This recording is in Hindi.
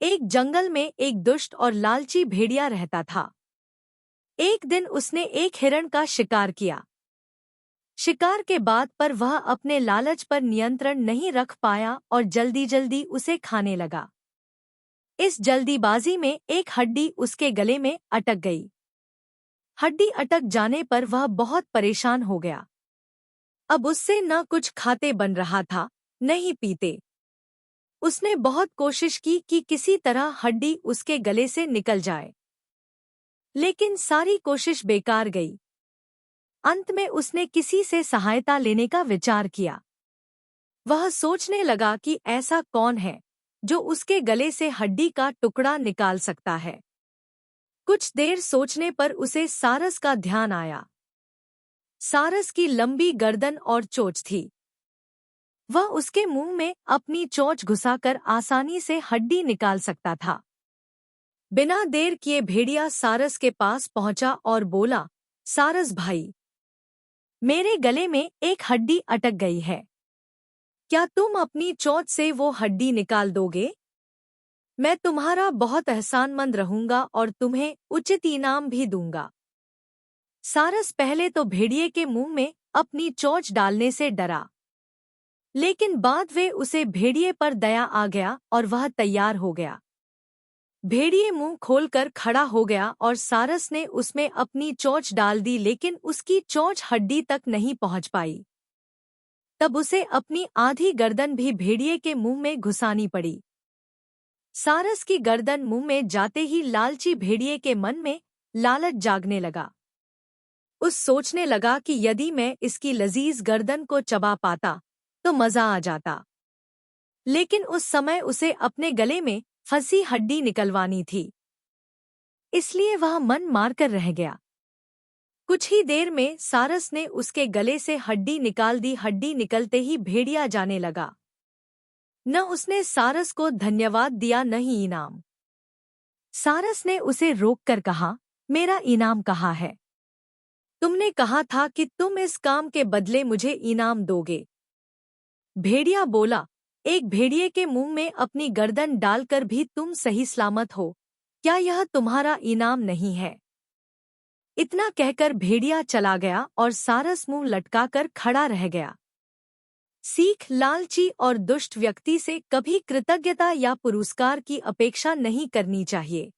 एक जंगल में एक दुष्ट और लालची भेड़िया रहता था। एक दिन उसने एक हिरण का शिकार किया। शिकार के बाद पर वह अपने लालच पर नियंत्रण नहीं रख पाया और जल्दी जल्दी उसे खाने लगा। इस जल्दीबाजी में एक हड्डी उसके गले में अटक गई। हड्डी अटक जाने पर वह बहुत परेशान हो गया। अब उससे न कुछ खाते बन रहा था, न ही पीते। उसने बहुत कोशिश की कि किसी तरह हड्डी उसके गले से निकल जाए, लेकिन सारी कोशिश बेकार गई। अंत में उसने किसी से सहायता लेने का विचार किया। वह सोचने लगा कि ऐसा कौन है जो उसके गले से हड्डी का टुकड़ा निकाल सकता है। कुछ देर सोचने पर उसे सारस का ध्यान आया। सारस की लंबी गर्दन और चोंच थी। वह उसके मुंह में अपनी चोंच घुसाकर आसानी से हड्डी निकाल सकता था। बिना देर किए भेड़िया सारस के पास पहुंचा और बोला, सारस भाई, मेरे गले में एक हड्डी अटक गई है। क्या तुम अपनी चोंच से वो हड्डी निकाल दोगे? मैं तुम्हारा बहुत एहसानमंद रहूंगा और तुम्हें उचित इनाम भी दूंगा। सारस पहले तो भेड़िए के मुंह में अपनी चोंच डालने से डरा, लेकिन बाद वे उसे भेड़िए पर दया आ गया और वह तैयार हो गया। भेड़िए मुंह खोलकर खड़ा हो गया और सारस ने उसमें अपनी चोंच डाल दी, लेकिन उसकी चोंच हड्डी तक नहीं पहुंच पाई। तब उसे अपनी आधी गर्दन भी भेड़िए के मुंह में घुसानी पड़ी। सारस की गर्दन मुंह में जाते ही लालची भेड़िए के मन में लालच जागने लगा। उस सोचने लगा कि यदि मैं इसकी लजीज गर्दन को चबा पाता तो मजा आ जाता, लेकिन उस समय उसे अपने गले में फंसी हड्डी निकलवानी थी, इसलिए वह मन मारकर रह गया। कुछ ही देर में सारस ने उसके गले से हड्डी निकाल दी। हड्डी निकलते ही भेड़िया जाने लगा। न उसने सारस को धन्यवाद दिया, न ही इनाम। सारस ने उसे रोककर कहा, मेरा इनाम कहाँ है? तुमने कहा था कि तुम इस काम के बदले मुझे इनाम दोगे। भेड़िया बोला, एक भेड़िए के मुंह में अपनी गर्दन डालकर भी तुम सही सलामत हो, क्या यह तुम्हारा इनाम नहीं है? इतना कहकर भेड़िया चला गया और सारस मुंह लटकाकर खड़ा रह गया। सीख, लालची और दुष्ट व्यक्ति से कभी कृतज्ञता या पुरस्कार की अपेक्षा नहीं करनी चाहिए।